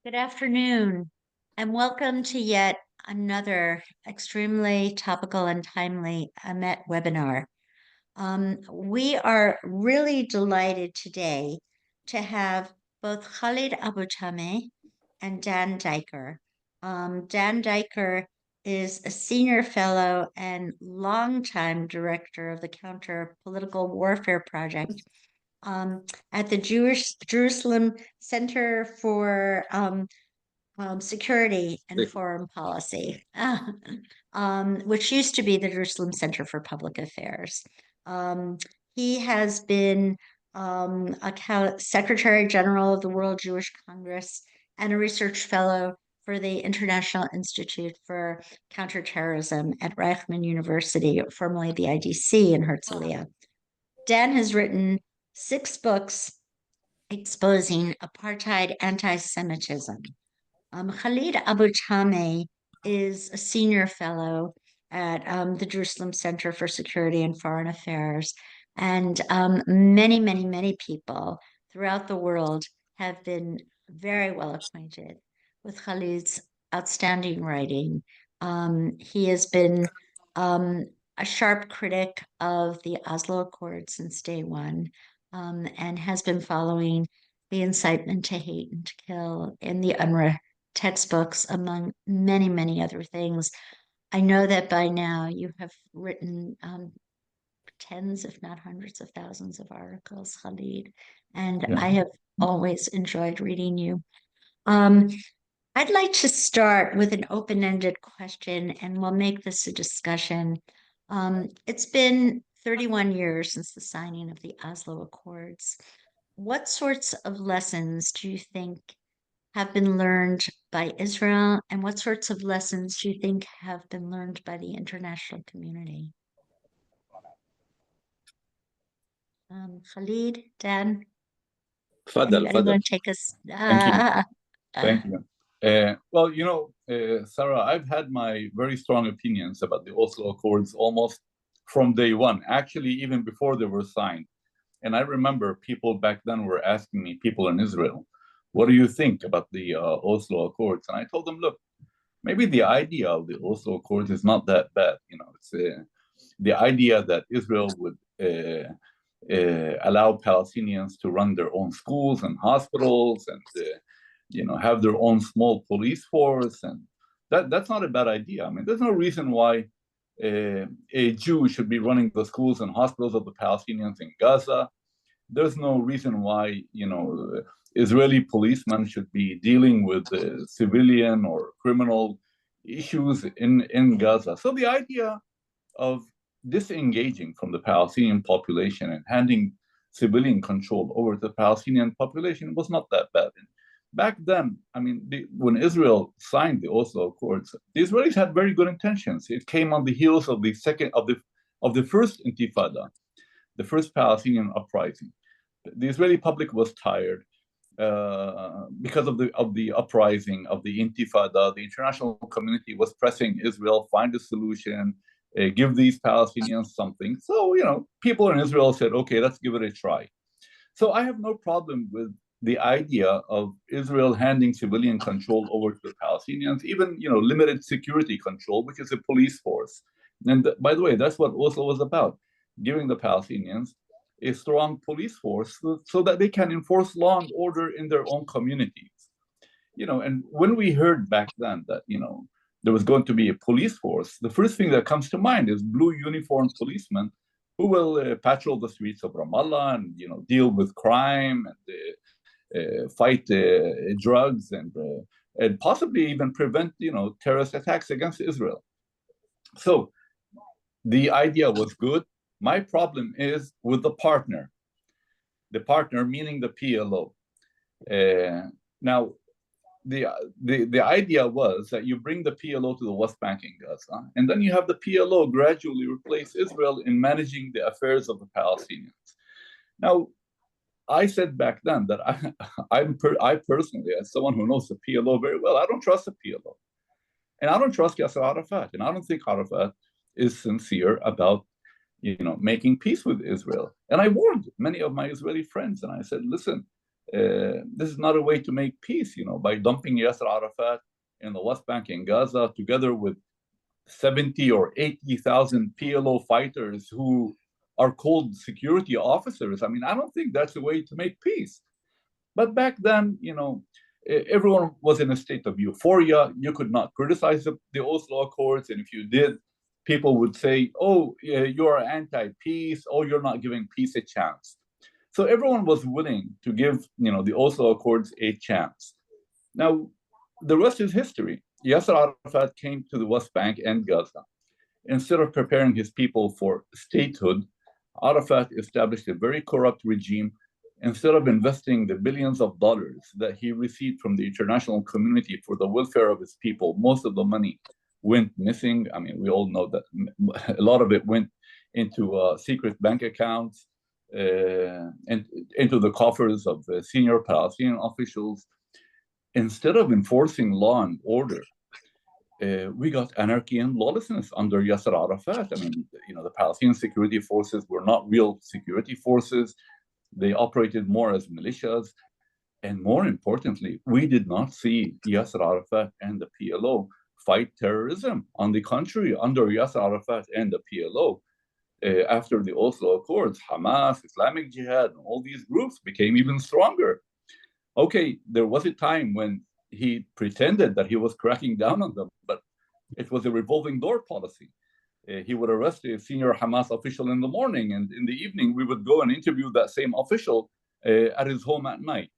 Good afternoon, and welcome to yet another extremely topical and timely Met webinar. We are really delighted today to have both Khaled Abu Toameh and Dan Diker. Dan Diker is a senior fellow and longtime director of the Counter Political Warfare Project at the Jerusalem Center for Security and Foreign Policy, which used to be the Jerusalem Center for Public Affairs. He has been a Secretary General of the World Jewish Congress and a research fellow for the International Institute for Counterterrorism at Reichman University, formerly the IDC in Herzliya. Dan has written 6 books exposing apartheid anti-Semitism. Khaled Abu Toameh is a senior fellow at the Jerusalem Center for Security and Foreign Affairs. And many, many, many people throughout the world have been very well acquainted with Khaled's outstanding writing. He has been a sharp critic of the Oslo Accord since day one, and has been following the incitement to hate and to kill in the UNRWA textbooks, among many, many other things. I know that by now you have written tens, if not hundreds of thousands of articles, Khaled, and I have always enjoyed reading you. I'd like to start with an open-ended question, and we'll make this a discussion. It's been 31 years since the signing of the Oslo Accords. What sorts of lessons do you think have been learned by Israel, and what sorts of lessons do you think have been learned by the international community? Khaled, Dan, anybody want to take us? Thank you. Well, Sarah, I've had my very strong opinions about the Oslo Accords almost from day one, actually, even before they were signed. And I remember people back then were asking me, people in Israel, what do you think about the Oslo Accords? And I told them, look, maybe the idea of the Oslo Accords is not that bad. It's the idea that Israel would allow Palestinians to run their own schools and hospitals and have their own small police force, and that's not a bad idea. I mean, there's no reason why a Jew should be running the schools and hospitals of the Palestinians in Gaza. There's no reason why Israeli policemen should be dealing with civilian or criminal issues in Gaza. So the idea of disengaging from the Palestinian population and handing civilian control over the Palestinian population was not that bad. And back then, I mean, when Israel signed the Oslo Accords, the Israelis had very good intentions. It came on the heels of the first Intifada, the first Palestinian uprising. The Israeli public was tired because of the uprising of the Intifada. The international community was pressing Israel, find a solution, give these Palestinians something. So, people in Israel said, okay, let's give it a try. So I have no problem with the idea of Israel handing civilian control over to the Palestinians, even, limited security control, which is a police force. And by the way, that's what Oslo was about, giving the Palestinians a strong police force so that they can enforce law and order in their own communities. And when we heard back then that, there was going to be a police force, the first thing that comes to mind is blue uniformed policemen who will patrol the streets of Ramallah and, deal with crime and fight drugs and possibly even prevent, terrorist attacks against Israel. So the idea was good. My problem is with the partner meaning the PLO. Now, the idea was that you bring the PLO to the West Bank and Gaza, and then you have the PLO gradually replace Israel in managing the affairs of the Palestinians. Now, I said back then that I personally, as someone who knows the PLO very well, I don't trust the PLO. And I don't trust Yasser Arafat. And I don't think Arafat is sincere about, making peace with Israel. And I warned many of my Israeli friends, and I said, listen, this is not a way to make peace, by dumping Yasser Arafat in the West Bank and Gaza together with 70 or 80,000 PLO fighters who are called security officers. I mean, I don't think that's a way to make peace. But back then, everyone was in a state of euphoria. You could not criticize the Oslo Accords. And if you did, people would say, oh, you're anti-peace. Oh, you're not giving peace a chance. So everyone was willing to give, the Oslo Accords a chance. Now, the rest is history. Yasser Arafat came to the West Bank and Gaza. Instead of preparing his people for statehood, Arafat established a very corrupt regime. Instead of investing the billions of dollars that he received from the international community for the welfare of his people, most of the money went missing. I mean, we all know that a lot of it went into secret bank accounts and into the coffers of the senior Palestinian officials. Instead of enforcing law and order, we got anarchy and lawlessness under Yasser Arafat. I mean, the Palestinian security forces were not real security forces. They operated more as militias. And more importantly, we did not see Yasser Arafat and the PLO fight terrorism. On the contrary, under Yasser Arafat and the PLO, after the Oslo Accords, Hamas, Islamic Jihad, and all these groups became even stronger. Okay, there was a time when he pretended that he was cracking down on them, but it was a revolving door policy. He would arrest a senior Hamas official in the morning, and in the evening, we would go and interview that same official at his home at night.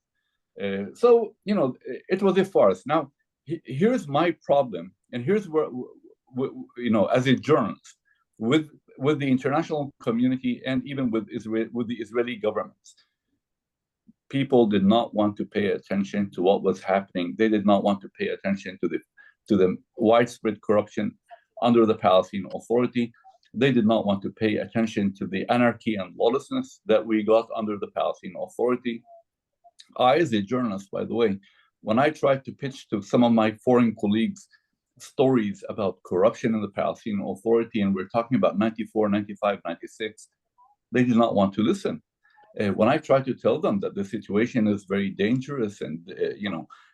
So, it was a farce. Now, here's my problem, and here's where, as a journalist, with the international community and even with the Israeli governments. People did not want to pay attention to what was happening. They did not want to pay attention to the widespread corruption under the Palestinian Authority. They did not want to pay attention to the anarchy and lawlessness that we got under the Palestinian Authority. I, as a journalist, by the way, when I tried to pitch to some of my foreign colleagues stories about corruption in the Palestinian Authority, and we're talking about 94, 95, 96, they did not want to listen. When I try to tell them that the situation is very dangerous and,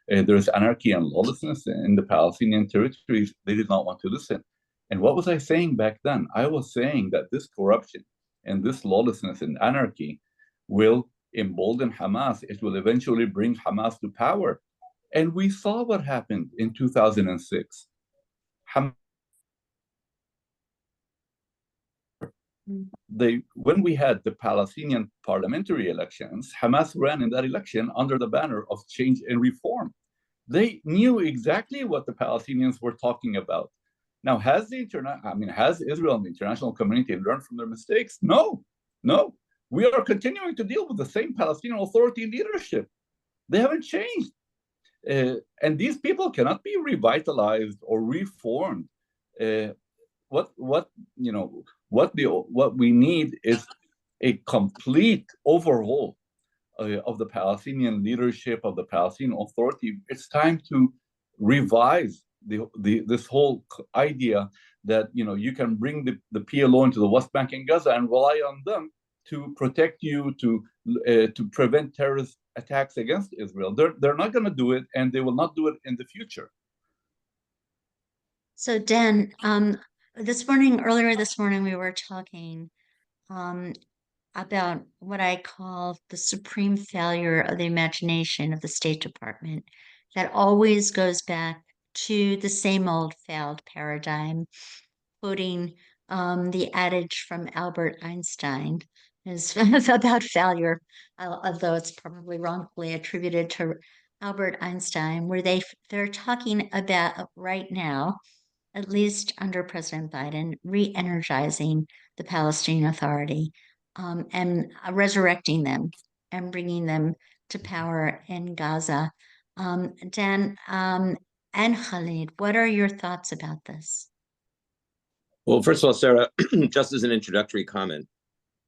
there's anarchy and lawlessness in the Palestinian territories, they did not want to listen. And what was I saying back then? I was saying that this corruption and this lawlessness and anarchy will embolden Hamas. It will eventually bring Hamas to power. And we saw what happened in 2006. When we had the Palestinian parliamentary elections, Hamas ran in that election under the banner of change and reform. They knew exactly what the Palestinians were talking about. Now, has Israel and the international community learned from their mistakes? No. We are continuing to deal with the same Palestinian Authority leadership. They haven't changed. And these people cannot be revitalized or reformed. What we need is a complete overhaul of the Palestinian leadership, of the Palestinian Authority. It's time to revise this whole idea that you can bring the PLO into the West Bank and Gaza and rely on them to protect you, to prevent terrorist attacks against Israel. They're not going to do it, and they will not do it in the future. So, Dan, earlier this morning, we were talking about what I call the supreme failure of the imagination of the State Department that always goes back to the same old failed paradigm, quoting the adage from Albert Einstein is about failure, although it's probably wrongfully attributed to Albert Einstein, where they're talking about right now, at least under President Biden, re-energizing the Palestinian Authority and resurrecting them and bringing them to power in Gaza. Dan and Khaled, what are your thoughts about this? Well, first of all, Sarah, just as an introductory comment,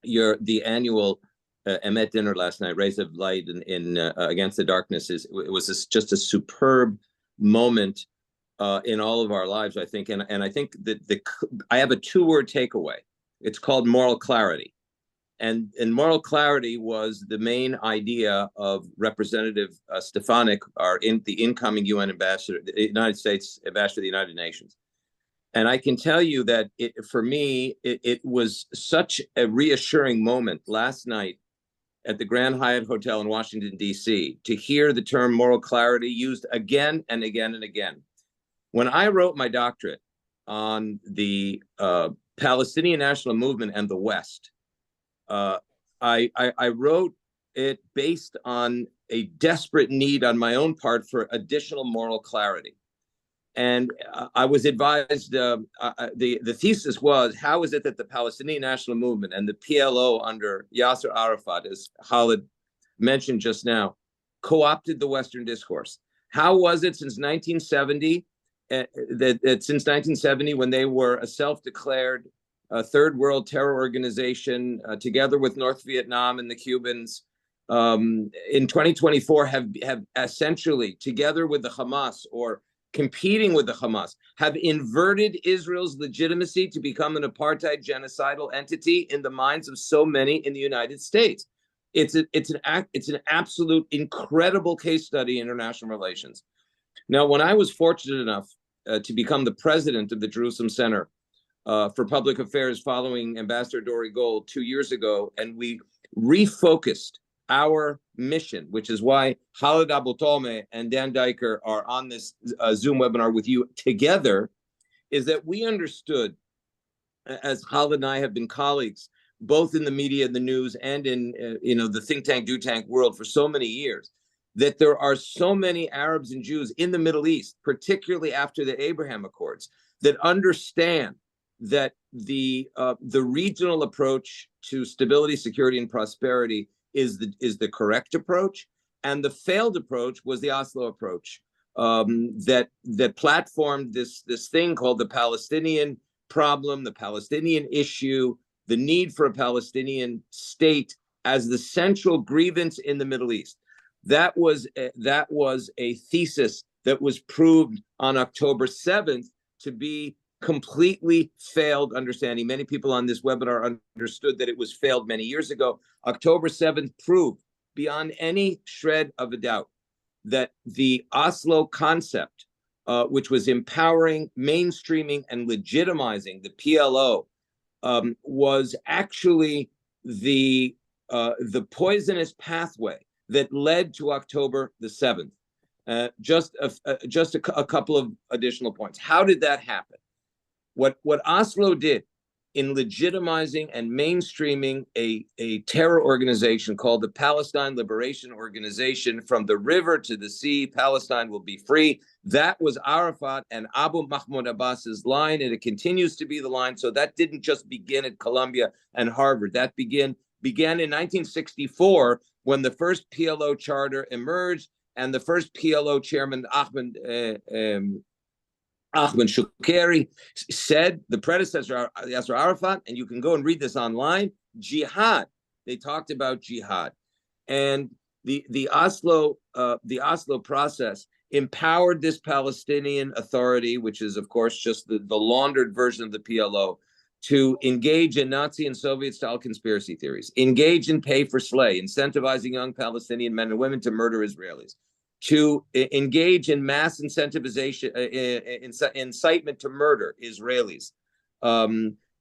the annual Emet dinner last night, Rays of Light in Against the Darkness, just a superb moment in all of our lives, I think. And I think that I have a two-word takeaway. It's called moral clarity. And moral clarity was the main idea of Representative Stefanik, the incoming UN ambassador, the United States ambassador to the United Nations. And I can tell you that for me, it was such a reassuring moment last night at the Grand Hyatt Hotel in Washington, D.C., to hear the term moral clarity used again and again and again. When I wrote my doctorate on the Palestinian national movement and the West, I wrote it based on a desperate need on my own part for additional moral clarity. And I was advised, the thesis was, how is it that the Palestinian national movement and the PLO under Yasser Arafat, as Khaled mentioned just now, co-opted the Western discourse? How was it since 1970, since 1970, when they were a self-declared third world terror organization, together with North Vietnam and the Cubans, in 2024 have essentially, together with the Hamas, or competing with the Hamas, have inverted Israel's legitimacy to become an apartheid genocidal entity in the minds of so many in the United States. It's an absolute incredible case study in international relations. Now, when I was fortunate enough to become the president of the Jerusalem Center for Public Affairs following Ambassador Dori Gold 2 years ago, and we refocused our mission, which is why Khaled Toameh and Dan Diker are on this Zoom webinar with you together, is that we understood, as Khaled and I have been colleagues, both in the media, the news, and in the think tank, do tank world for so many years, that there are so many Arabs and Jews in the Middle East, particularly after the Abraham Accords, that understand that the regional approach to stability, security, and prosperity is the correct approach, and the failed approach was the Oslo approach that platformed this thing called the Palestinian problem, the Palestinian issue, the need for a Palestinian state as the central grievance in the Middle East. That was a thesis that was proved on October 7th to be completely failed understanding. Many people on this webinar understood that it was failed many years ago. October 7th proved beyond any shred of a doubt that the Oslo concept, which was empowering, mainstreaming, and legitimizing the PLO, was actually the poisonous pathway that led to October the 7th. Just a couple of additional points. How did that happen? What Oslo did in legitimizing and mainstreaming a terror organization called the Palestine Liberation Organization, from the river to the sea, Palestine will be free. That was Arafat and Abu Mahmoud Abbas's line, and it continues to be the line. So that didn't just begin at Columbia and Harvard. That began in 1964, when the first PLO charter emerged, and the first PLO chairman, Ahmed Shukeri, said, the predecessor, Yasser Arafat, and you can go and read this online, jihad. They talked about jihad. And the Oslo process empowered this Palestinian Authority, which is, of course, just the laundered version of the PLO, to engage in Nazi and Soviet-style conspiracy theories, engage in pay for slay, incentivizing young Palestinian men and women to murder Israelis, to engage in mass incentivization, incitement to murder Israelis.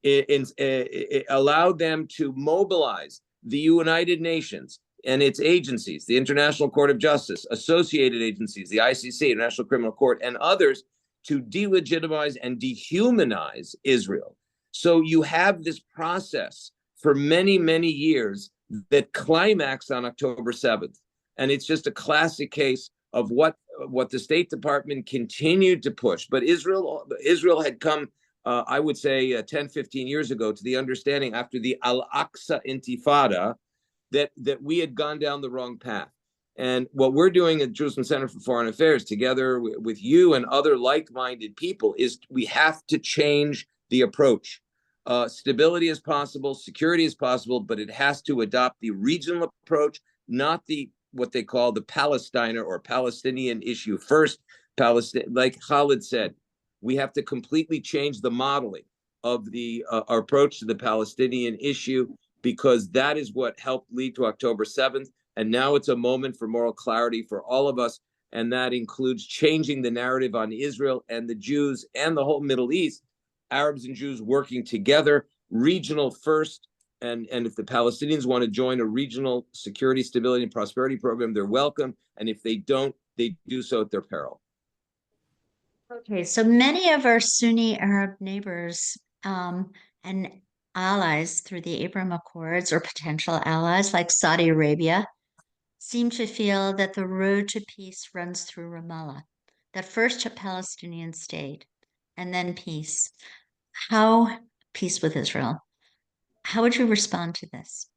It allowed them to mobilize the United Nations and its agencies, the International Court of Justice, associated agencies, the ICC, International Criminal Court, and others, to delegitimize and dehumanize Israel. So you have this process for many, many years that climaxed on October 7th. And it's just a classic case of what the State Department continued to push. But Israel had come, I would say, 10, 15 years ago, to the understanding after the Al-Aqsa Intifada that we had gone down the wrong path. And what we're doing at Jerusalem Center for Foreign Affairs, together with you and other like-minded people, is we have to change the approach. Stability is possible, security is possible, but it has to adopt the regional approach, not what they call the Palestiner or Palestinian issue first. Like Khaled said, we have to completely change the modeling of our approach to the Palestinian issue. because that is what helped lead to October 7th. And now it's a moment for moral clarity for all of us. And that includes changing the narrative on Israel and the Jews and the whole Middle East, Arabs and Jews working together, regional first. And if the Palestinians want to join a regional security, stability, and prosperity program, they're welcome. And if they don't, they do so at their peril. Okay, so many of our Sunni Arab neighbors and allies through the Abraham Accords, or potential allies like Saudi Arabia, seem to feel that the road to peace runs through Ramallah, that first a Palestinian state and then peace. How peace with Israel? How would you respond to this?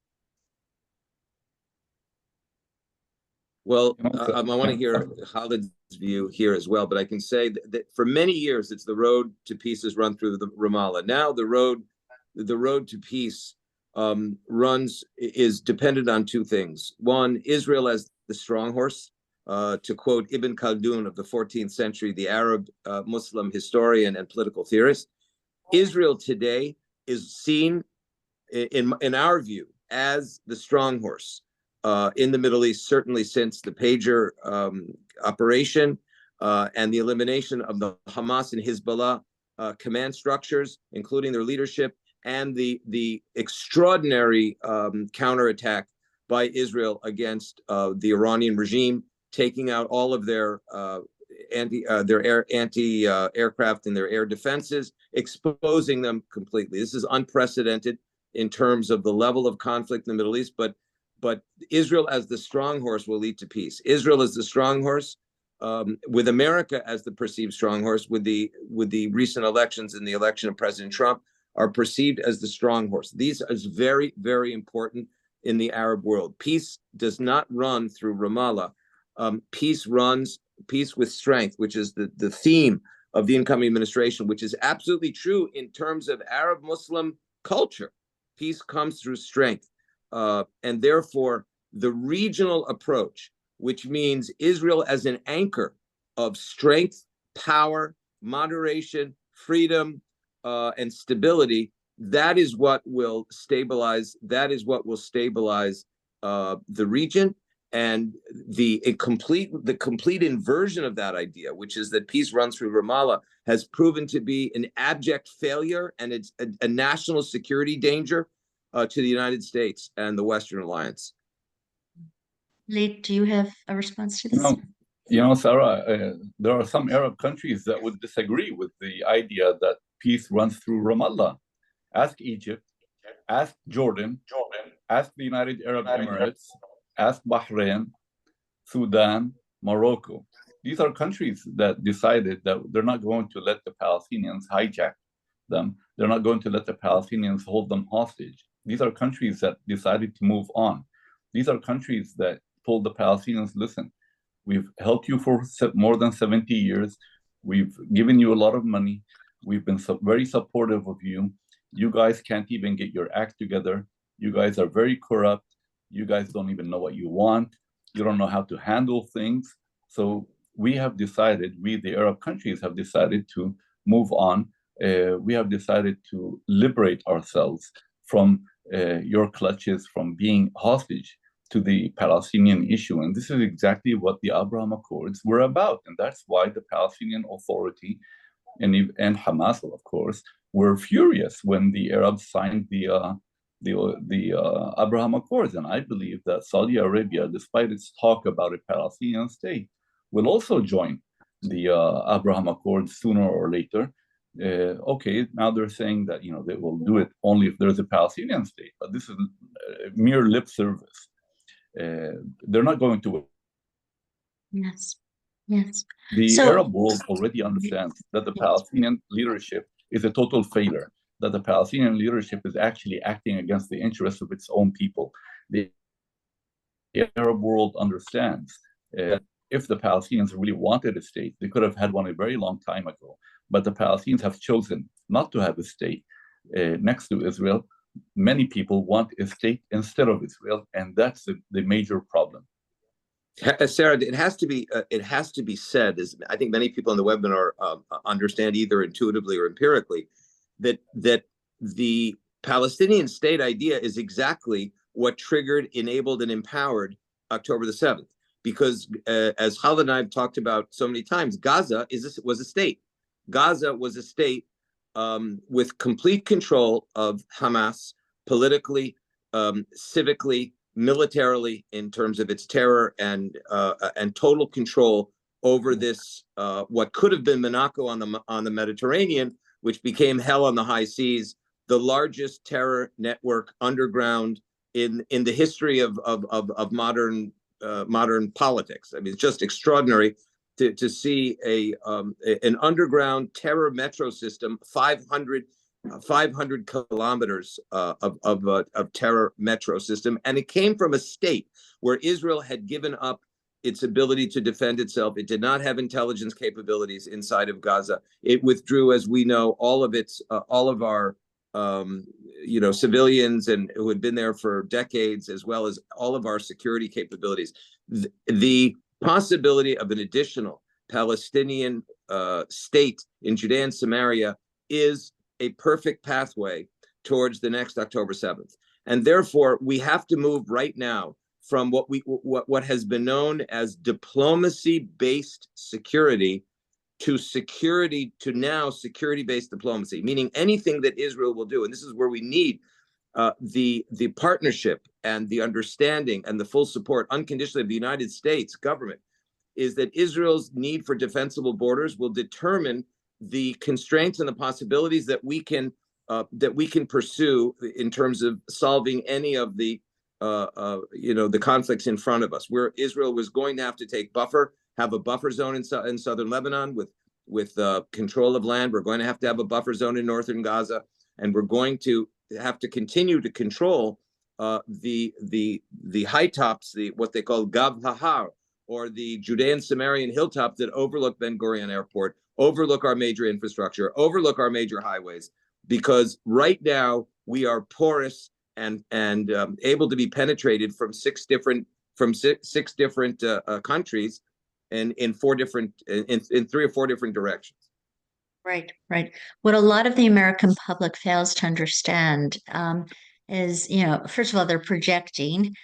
Well, I want to hear Khaled's view here as well, but I can say that for many years, it's the road to peace has run through the Ramallah. Now the road to peace is dependent on two things. One, Israel as the strong horse, to quote Ibn Khaldun of the 14th century, the Arab Muslim historian and political theorist. Israel today is seen, in our view, as the strong horse in the Middle East, certainly since the pager operation and the elimination of the Hamas and Hezbollah command structures, including their leadership, and the extraordinary counterattack by Israel against the Iranian regime, taking out all of their anti-aircraft and their air defenses, exposing them completely. This is unprecedented in terms of the level of conflict in the Middle East, but Israel as the strong horse will lead to peace. Israel as the strong horse, with America as the perceived strong horse, with the recent elections and the election of President Trump, are perceived as the strong horse. These are very, very important in the Arab world. Peace does not run through Ramallah. Peace with strength, which is the theme of the incoming administration, which is absolutely true in terms of Arab Muslim culture. Peace comes through strength. And therefore, the regional approach, which means Israel as an anchor of strength, power, moderation, freedom, and stability, that is what will stabilize. That is what will stabilize the region. And the complete inversion of that idea, which is that peace runs through Ramallah, has proven to be an abject failure, and it's a national security danger to the United States and the Western alliance. Lee, do you have a response to this? Sarah, there are some Arab countries that would disagree with the idea that peace runs through Ramallah. Ask Egypt, ask Jordan, ask the United Arab Emirates, ask Bahrain, Sudan, Morocco. These are countries that decided that they're not going to let the Palestinians hijack them. They're not going to let the Palestinians hold them hostage. These are countries that decided to move on. These are countries that told the Palestinians, listen, we've helped you for more than 70 years. We've given you a lot of money. We've been very supportive of you. You guys can't even get your act together. You guys are very corrupt. You guys don't even know what you want. You don't know how to handle things. So we have decided, the Arab countries have decided to move on. We have decided to liberate ourselves from your clutches, from being hostage to the Palestinian issue. And this is exactly what the Abraham Accords were about. And that's why the Palestinian Authority and Hamas, of course, were furious when the Arabs signed the Abraham Accords. And I believe that Saudi Arabia, despite its talk about a Palestinian state, will also join the Abraham Accords sooner or later. Okay, now they're saying that they will do it only if there's a Palestinian state, but this is mere lip service. They're not going to. Yes. The Arab world already understands that the Palestinian leadership is a total failure, that the Palestinian leadership is actually acting against the interests of its own people. The Arab world understands that if the Palestinians really wanted a state, they could have had one a very long time ago. But the Palestinians have chosen not to have a state next to Israel. Many people want a state instead of Israel, and that's the major problem. Sarah, it has to be said, as I think many people in the webinar understand, either intuitively or empirically, that the Palestinian state idea is exactly what triggered, enabled, and empowered October the 7th. Because as Khaled and I have talked about so many times, Gaza was a state. Gaza was a state with complete control of Hamas politically, civically, militarily, in terms of its terror and total control over this what could have been Monaco on the Mediterranean, which became hell on the high seas, the largest terror network underground in the history of modern politics. I mean, it's just extraordinary to see an underground terror metro system, 500 kilometers of terror metro system, and it came from a state where Israel had given up its ability to defend itself. It did not have intelligence capabilities inside of Gaza. It withdrew, as we know, all of our civilians and who had been there for decades, as well as all of our security capabilities. The possibility of an additional Palestinian state in Judea and Samaria is a perfect pathway towards the next October 7th. And therefore, we have to move right now from what has been known as diplomacy-based security to security-based diplomacy, meaning anything that Israel will do. And this is where we need the partnership and the understanding and the full support unconditionally of the United States government, is that Israel's need for defensible borders will determine the constraints and the possibilities that we can pursue in terms of solving any of the conflicts in front of us. Where Israel was going to have to have a buffer zone in southern Lebanon with control of land. We're going to have a buffer zone in northern Gaza, and we're going to have to continue to control the high tops, what they call Gav Hahar, or the Judean Samarian hilltop that overlook Ben Gurion Airport, overlook our major infrastructure, overlook our major highways, because right now we are porous and able to be penetrated from six different countries and in three or four different directions. Right, right. What a lot of the American public fails to understand is, first of all, they're projecting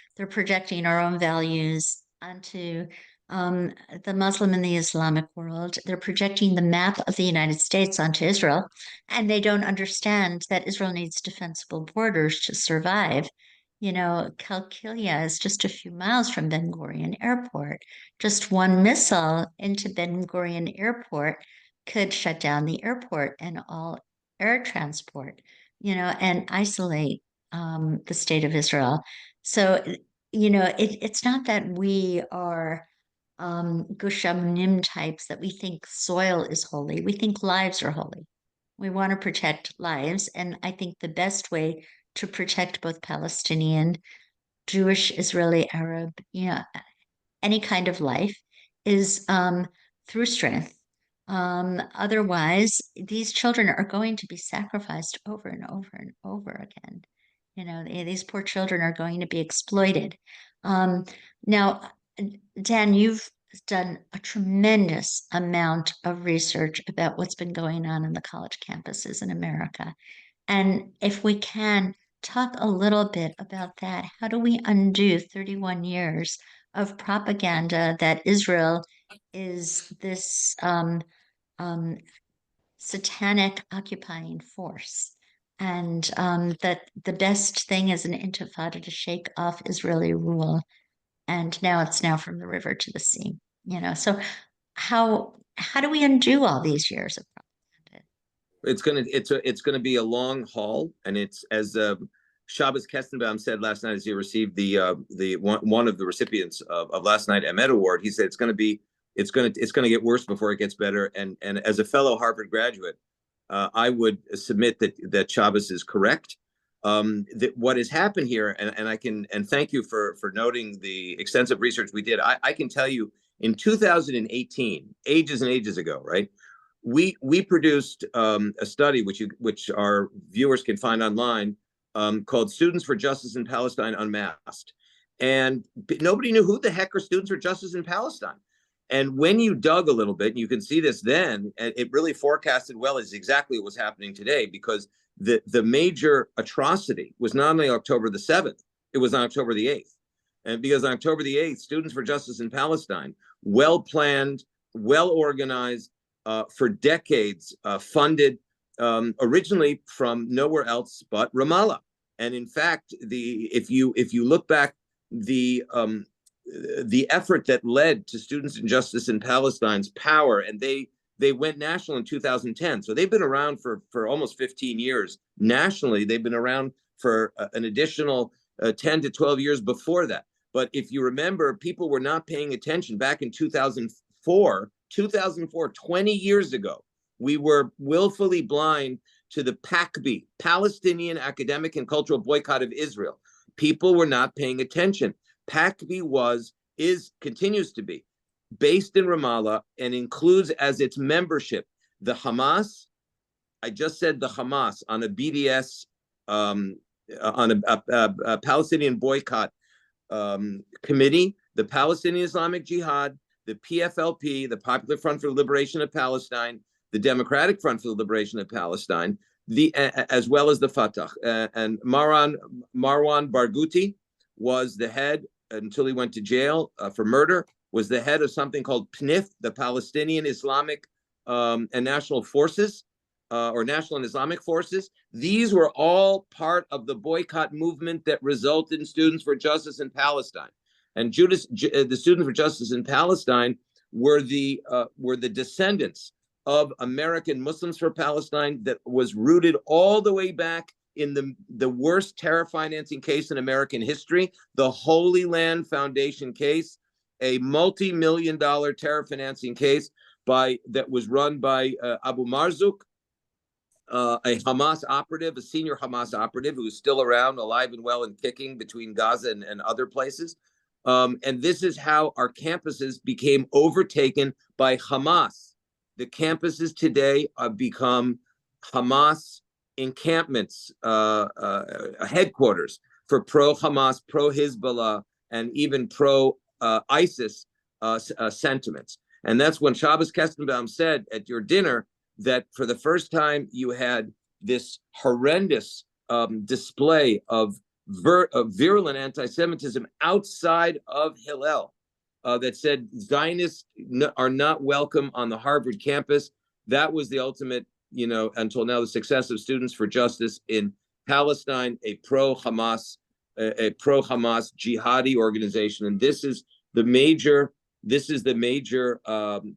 our own values onto the Muslim and the Islamic world. They're projecting the map of the United States onto Israel, and they don't understand that Israel needs defensible borders to survive. Qalqilia is just a few miles from Ben Gurion Airport. Just one missile into Ben Gurion Airport could shut down the airport and all air transport, and isolate the state of Israel. So, it's not that we are Gushamnim types, that we think soil is holy. We think lives are holy. We want to protect lives. And I think the best way to protect both Palestinian, Jewish, Israeli, Arab, any kind of life is through strength. Otherwise, these children are going to be sacrificed over and over and over again. These poor children are going to be exploited. Now, Dan, you've done a tremendous amount of research about what's been going on in the college campuses in America. And if we can talk a little bit about that, how do we undo 31 years of propaganda that Israel is this satanic occupying force, and that the best thing is an intifada to shake off Israeli rule, and now it's from the river to the sea. So how do we undo all these years of propaganda? It's gonna be a long haul, and it's, as Shabbos Kestenbaum said last night as he received the one of the recipients of last night Emet Award. He said it's going to get worse before it gets better. And as a fellow Harvard graduate, I would submit that Shabbos is correct. That what has happened here, and thank you for noting the extensive research we did. I can tell you, in 2018, ages and ages ago, right? We produced a study which our viewers can find online, called Students for Justice in Palestine Unmasked. And nobody knew who the heck are Students for Justice in Palestine. And when you dug a little bit, and you can see this then, it really forecasted well as exactly what was happening today, because the major atrocity was not only October the 7th, it was on October the 8th. And because on October the 8th, Students for Justice in Palestine, well-planned, well-organized, for decades, funded originally from nowhere else but Ramallah. And in fact, if you look back, the effort that led to Students in Justice in Palestine's power, and they went national in 2010. So they've been around for almost 15 years. Nationally, they've been around for an additional 10 to 12 years before that. But if you remember, people were not paying attention back in 2004, 20 years ago. We were willfully blind to the PACB, Palestinian Academic and Cultural Boycott of Israel. People were not paying attention. PACB continues to be based in Ramallah and includes as its membership the Hamas. I just said the Hamas on a BDS, on a Palestinian boycott committee, the Palestinian Islamic Jihad, the PFLP, the Popular Front for the Liberation of Palestine, the Democratic Front for the Liberation of Palestine, as well as the Fatah. And Marwan Barghouti was the head, until he went to jail for murder, was the head of something called PNIF, the Palestinian Islamic and National Forces, or National and Islamic Forces. These were all part of the boycott movement that resulted in Students for Justice in Palestine. And the Students for Justice in Palestine were the descendants of American Muslims for Palestine that was rooted all the way back in the worst terror financing case in American history, the Holy Land Foundation case, a multi-million-dollar terror financing case that was run by Abu Marzouk, a Hamas operative, a senior Hamas operative who is still around, alive and well and kicking between Gaza and other places. And this is how our campuses became overtaken by Hamas. The campuses today have become Hamas encampments, headquarters for pro-Hamas, pro-Hezbollah, and even pro-ISIS sentiments. And that's when Shabbos Kestenbaum said at your dinner that for the first time you had this horrendous display of virulent anti-Semitism outside of Hillel, that said Zionists are not welcome on the Harvard campus. That was the ultimate, until now, the success of Students for Justice in Palestine, a pro-Hamas jihadi organization. And this is the major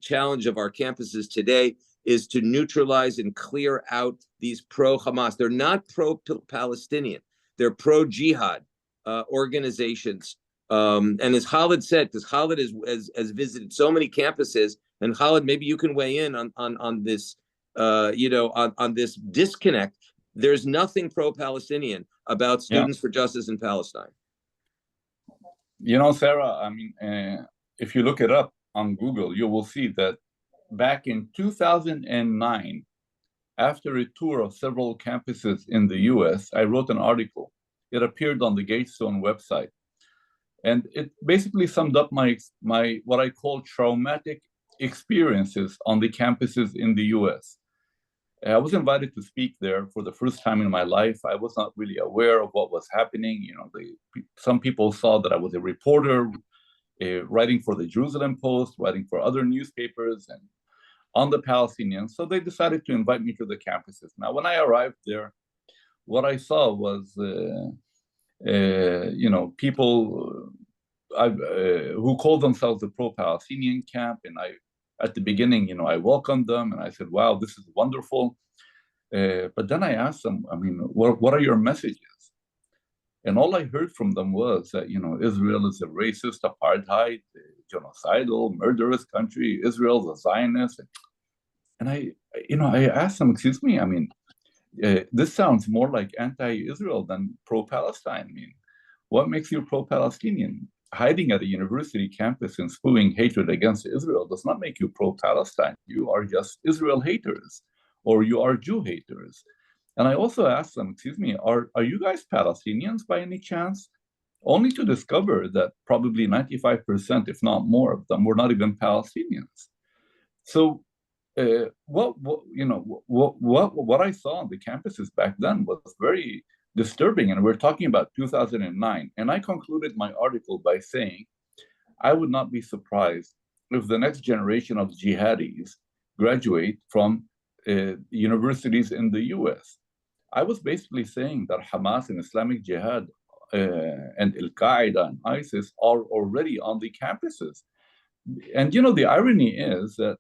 challenge of our campuses today, is to neutralize and clear out these pro-Hamas. They're not pro-Palestinian. They're pro-jihad organizations. And as Khaled said, because Khaled has visited so many campuses, and Khaled, maybe you can weigh in on this, on this disconnect. There's nothing pro-Palestinian about Students for Justice in Palestine. Sarah, I mean, if you look it up on Google, you will see that back in 2009, after a tour of several campuses in the US, I wrote an article. It appeared on the Gatestone website. And it basically summed up my what I call traumatic experiences on the campuses in the US. I was invited to speak there for the first time in my life. I was not really aware of what was happening. Some people saw that I was a reporter writing for the Jerusalem Post, writing for other newspapers and on the Palestinians. So they decided to invite me to the campuses. Now, when I arrived there, what I saw was people who called themselves the pro-Palestinian camp. And at the beginning, I welcomed them and I said, wow, this is wonderful. But then I asked them, what are your messages? And all I heard from them was that, Israel is a racist, apartheid, genocidal, murderous country. Israel's a Zionist. And I asked them, excuse me, this sounds more like anti-Israel than pro-Palestine. What makes you pro-Palestinian? Hiding at a university campus and spewing hatred against Israel does not make you pro-Palestine. You are just Israel haters, or you are Jew haters. And I also asked them, excuse me, are you guys Palestinians by any chance? Only to discover that probably 95%, if not more of them, were not even Palestinians. So what I saw on the campuses back then was very disturbing, and we're talking about 2009. And I concluded my article by saying I would not be surprised if the next generation of jihadis graduate from universities in the U.S. I was basically saying that Hamas and Islamic Jihad and Al Qaeda and ISIS are already on the campuses. And the irony is that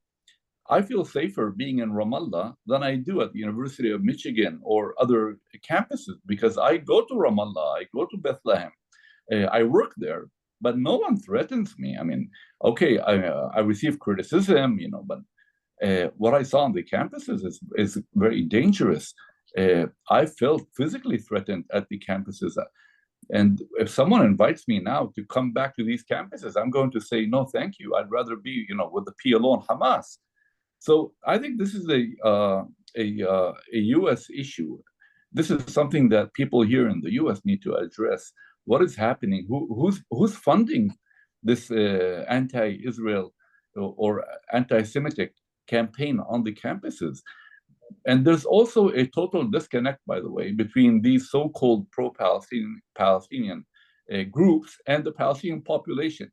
I feel safer being in Ramallah than I do at the University of Michigan or other campuses, because I go to Ramallah, I go to Bethlehem, I work there, but no one threatens me. I mean, okay, I receive criticism, but what I saw on the campuses is very dangerous. I felt physically threatened at the campuses. And if someone invites me now to come back to these campuses, I'm going to say, no, thank you. I'd rather be, with the PLO and Hamas. So I think this is a U.S. issue. This is something that people here in the U.S. need to address. What is happening? Who's funding this anti-Israel or anti-Semitic campaign on the campuses? And there's also a total disconnect, by the way, between these so-called pro-Palestinian groups and the Palestinian population.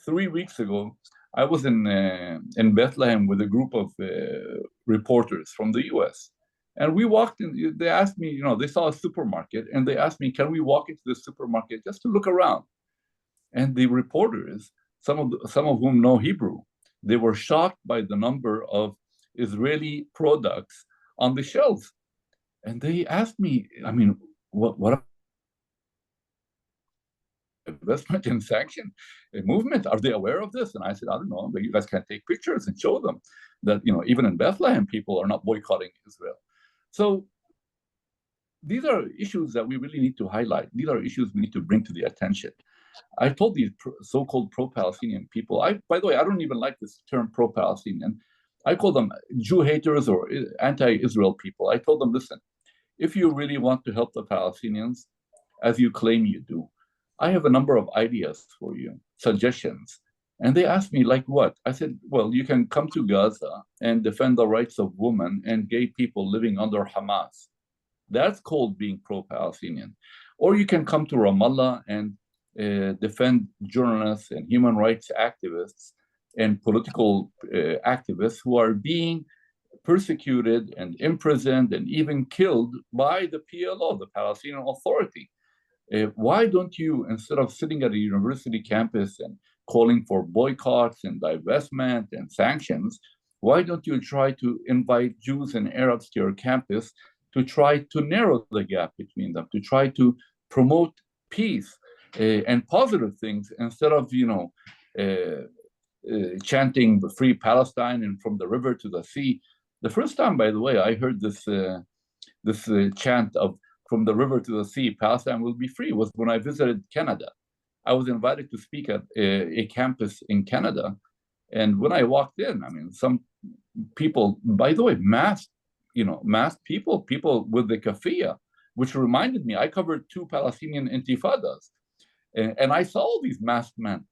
3 weeks ago, I was in Bethlehem with a group of reporters from the U.S. And we walked in, they asked me, they saw a supermarket, and they asked me, can we walk into the supermarket just to look around? And the reporters, some of whom know Hebrew, they were shocked by the number of Israeli products on the shelves. And they asked me, I mean, what investment in sanction movement? Are they aware of this? And I said, I don't know, but you guys can take pictures and show them that, even in Bethlehem, people are not boycotting Israel. So these are issues that we really need to highlight. These are issues we need to bring to the attention. I told these so-called pro-Palestinian people, by the way, I don't even like this term pro-Palestinian. I call them Jew haters or anti-Israel people. I told them, listen, if you really want to help the Palestinians, as you claim you do, I have a number of ideas for you, suggestions. And they asked me, like what? I said, well, you can come to Gaza and defend the rights of women and gay people living under Hamas. That's called being pro-Palestinian. Or you can come to Ramallah and defend journalists and human rights activists and political activists who are being persecuted and imprisoned and even killed by the PLO, the Palestinian Authority. Why don't you, instead of sitting at a university campus and calling for boycotts and divestment and sanctions, why don't you try to invite Jews and Arabs to your campus to try to narrow the gap between them, to try to promote peace and positive things, instead of, chanting the free Palestine and from the river to the sea. The first time, by the way, I heard this chant of from the river to the sea, Palestine will be free, was when I visited Canada. I was invited to speak at a campus in Canada. And when I walked in, I mean, some people, by the way, masked people with the kafia, which reminded me, I covered 2 Palestinian intifadas, and I saw all these masked men.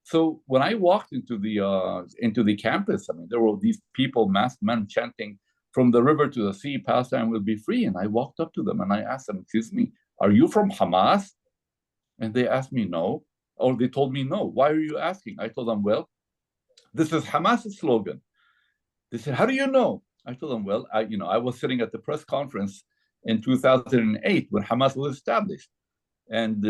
So when I walked into the campus, I mean, there were these people, masked men, chanting, from the river to the sea, Palestine will be free. And I walked up to them and I asked them, excuse me, are you from Hamas? And they asked me no, or they told me no. Why are you asking? I told them, well, this is Hamas's slogan. They said, how do you know? I told them, well, I was sitting at the press conference in 2008 when Hamas was established. And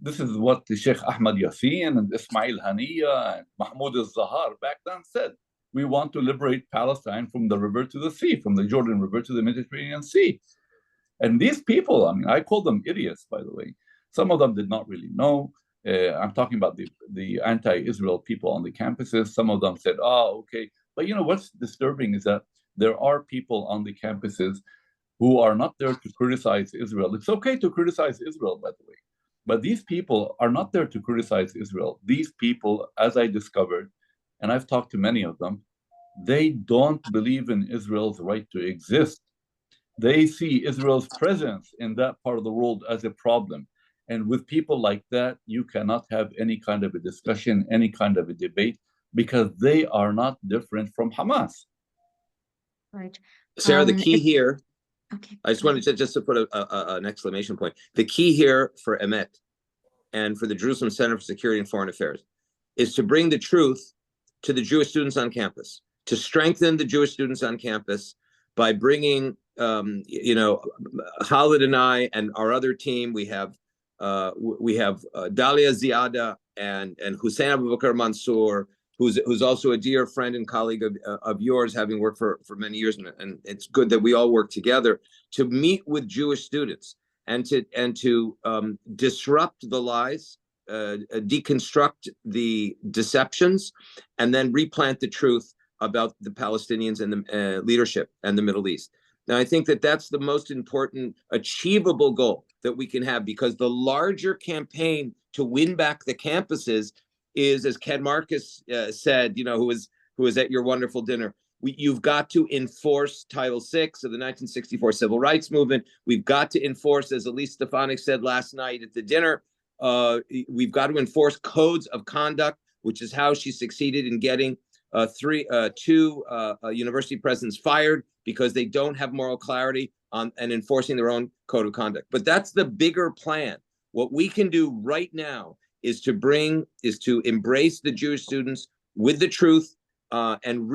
this is what the Sheikh Ahmad Yassin and Ismail Haniya and Mahmoud al-Zahar back then said. We want to liberate Palestine from the river to the sea, from the Jordan River to the Mediterranean Sea. And these people, I mean, I call them idiots, by the way. Some of them did not really know. I'm talking about the anti-Israel people on the campuses. Some of them said, oh, okay. But what's disturbing is that there are people on the campuses who are not there to criticize Israel. It's okay to criticize Israel, by the way. But these people are not there to criticize Israel. These people, as I discovered, and I've talked to many of them, they don't believe in Israel's right to exist. They see Israel's presence in that part of the world as a problem. And with people like that, you cannot have any kind of a discussion, any kind of a debate, because they are not different from Hamas. Right. Sarah, the key It, here, okay. I just wanted to put an exclamation point. The key here for Emet and for the Jerusalem Center for Security and Foreign Affairs is to bring the truth to the Jewish students on campus, to strengthen the Jewish students on campus by bringing, Khaled and I and our other team. We have Dalia Ziada and Hussein Abu Bakr Mansour, who's also a dear friend and colleague of yours, having worked for many years, and it's good that we all work together to meet with Jewish students and to disrupt the lies, deconstruct the deceptions, and then replant the truth about the Palestinians and the leadership and the Middle East. Now, I think that that's the most important achievable goal that we can have, because the larger campaign to win back the campuses is, as Ken Marcus said, who was at your wonderful dinner, you've got to enforce Title VI of the 1964 Civil Rights Movement. We've got to enforce, as Elise Stefanik said last night at the dinner, we've got to enforce codes of conduct, which is how she succeeded in getting two university presidents fired because they don't have moral clarity on and enforcing their own code of conduct. But that's the bigger plan. What we can do right now is to embrace the Jewish students with the truth and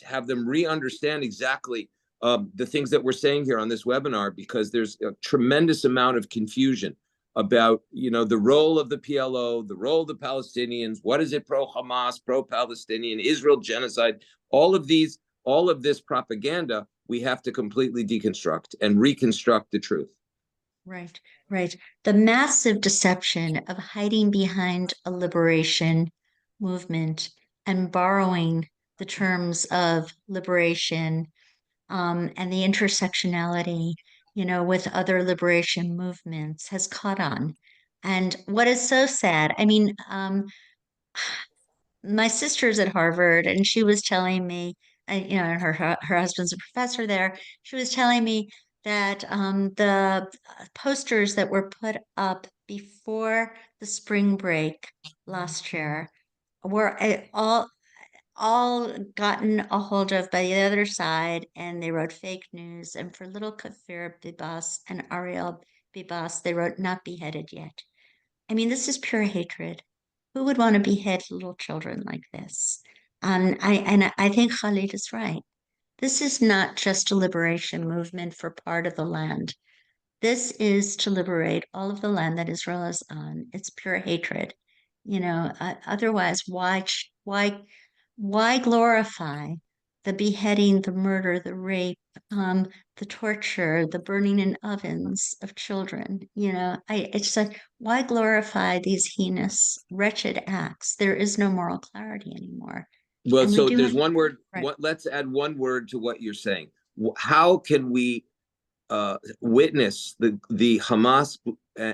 have them re-understand exactly the things that we're saying here on this webinar, because there's a tremendous amount of confusion about, the role of the PLO, the role of the Palestinians. What is it? Pro-Hamas, pro-Palestinian, Israel genocide, all of this propaganda, we have to completely deconstruct and reconstruct the truth. Right, right. The massive deception of hiding behind a liberation movement and borrowing the terms of liberation and the intersectionality, with other liberation movements has caught on. And what is so sad, I mean, my sister's at Harvard, and she was telling me, and her husband's a professor there. She was telling me that the posters that were put up before the spring break last year were all gotten a hold of by the other side, and they wrote fake news. And for little Kafir Bibas and Ariel Bibas, they wrote not beheaded yet. I mean, this is pure hatred. Who would want to behead little children like this? I think Khalid is right. This is not just a liberation movement for part of the land. This is to liberate all of the land that Israel is on. It's pure hatred. Otherwise, why glorify the beheading, the murder, the rape, the torture, the burning in ovens of children? It's like, why glorify these heinous, wretched acts? There is no moral clarity anymore. Well, And so there's one word. right. Let's add one word to what you're saying. How can we witness the Hamas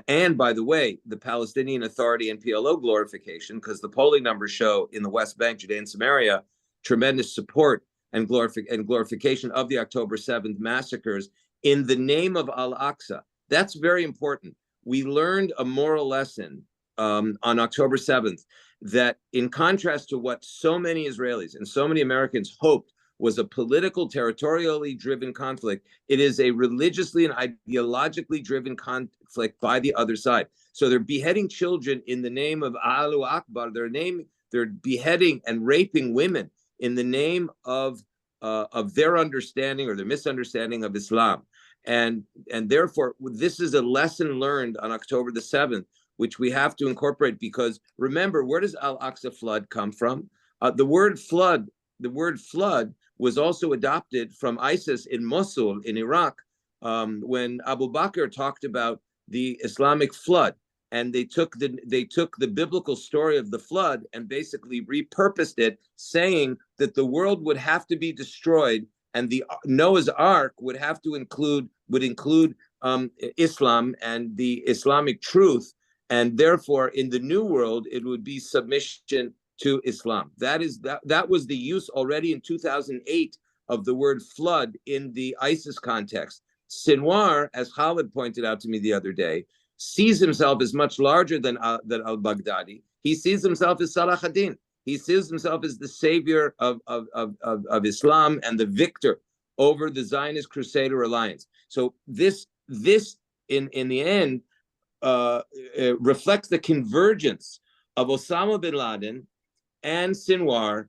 and, by the way, the Palestinian Authority and PLO glorification, because the polling numbers show in the West Bank, Judea and Samaria, tremendous support and glorification of the October 7th massacres in the name of Al-Aqsa. That's very important. We learned a moral lesson on October 7th that, in contrast to what so many Israelis and so many Americans hoped was a political, territorially driven conflict, it is a religiously and ideologically driven conflict by the other side. So they're beheading children in the name of Allahu Akbar. They're beheading and raping women in the name of their understanding or their misunderstanding of Islam. And therefore, this is a lesson learned on October the 7th, which we have to incorporate, because remember, where does Al-Aqsa flood come from? The word flood was also adopted from ISIS in Mosul in Iraq, when Abu Bakr talked about the Islamic flood, and they took the biblical story of the flood and basically repurposed it, saying that the world would have to be destroyed and the Noah's Ark would include Islam and the Islamic truth, and therefore in the new world it would be submission to Islam. That was the use already in 2008 of the word flood in the ISIS context. Sinwar, as Khaled pointed out to me the other day, sees himself as much larger than al-Baghdadi. He sees himself as Salah ad-Din. He sees himself as the savior of Islam and the victor over the Zionist Crusader alliance. So this in the end reflects the convergence of Osama bin Laden and Sinwar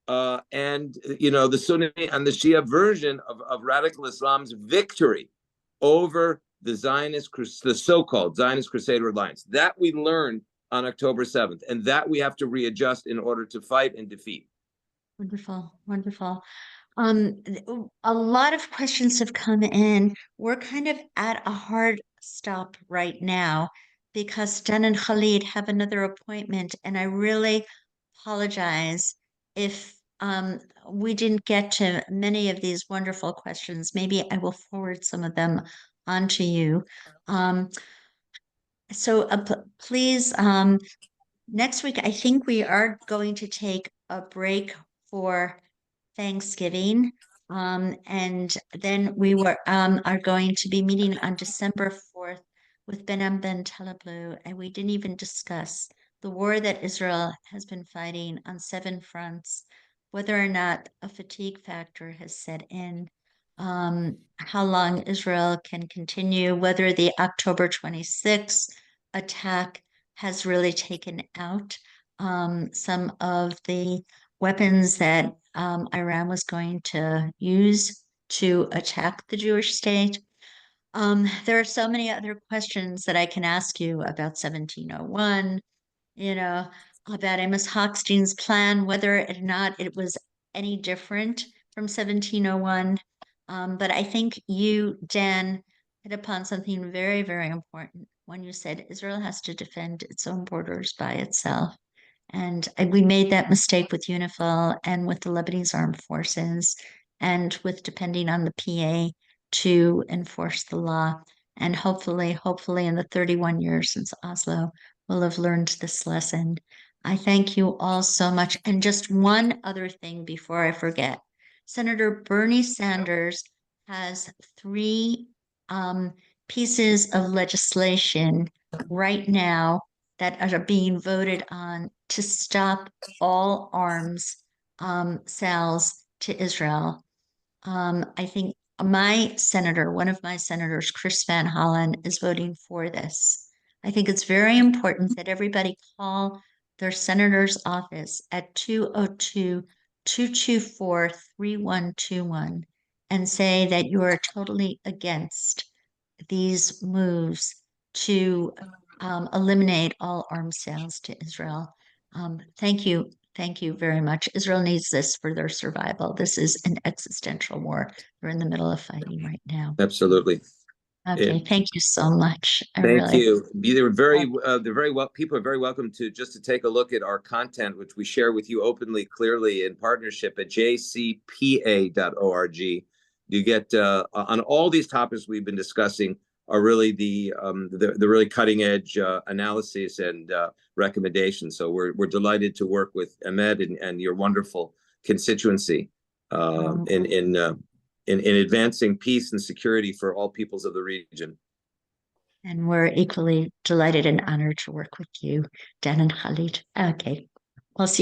and the Sunni and the Shia version of radical Islam's victory over the so-called Zionist Crusader alliance. That we learned on October 7th, and that we have to readjust in order to fight and defeat. Wonderful, wonderful. A lot of questions have come in. We're kind of at a hard stop right now because Dan and Khaled have another appointment, and I really apologize if we didn't get to many of these wonderful questions. Maybe I will forward some of them onto you. So please, next week, I think we are going to take a break for Thanksgiving. And then we are going to be meeting on December 4th with Behnam Ben Taleblu, and we didn't even discuss the war that Israel has been fighting on 7 fronts, whether or not a fatigue factor has set in, how long Israel can continue, whether the October 26th attack has really taken out some of the weapons that Iran was going to use to attack the Jewish state. There are so many other questions that I can ask you about 1701, about Amos Hochstein's plan, whether or not it was any different from 1701. But I think you, Dan, hit upon something very, very important when you said Israel has to defend its own borders by itself. And we made that mistake with UNIFIL and with the Lebanese armed forces and with depending on the PA to enforce the law. And hopefully in the 31 years since Oslo, we'll have learned this lesson. I thank you all so much. And just one other thing before I forget. Senator Bernie Sanders has 3 pieces of legislation right now that are being voted on to stop all arms sales to Israel. I think one of my senators, Chris Van Hollen, is voting for this. I think it's very important that everybody call their senator's office at 202-224-3121 and say that you are totally against these moves to eliminate all arms sales to Israel. Thank you. Thank you very much. Israel needs this for their survival. This is an existential war. We're in the middle of fighting right now. Absolutely. Okay, thank you so much. Thank you. They're very well. People are very welcome to take a look at our content, which we share with you openly, clearly in partnership at jcpa.org. You get on all these topics we've been discussing are really the really cutting edge analysis and recommendations. So we're delighted to work with Ahmed and your wonderful constituency in advancing peace and security for all peoples of the region. And we're equally delighted and honored to work with you, Dan and Khaled. Okay, we'll see.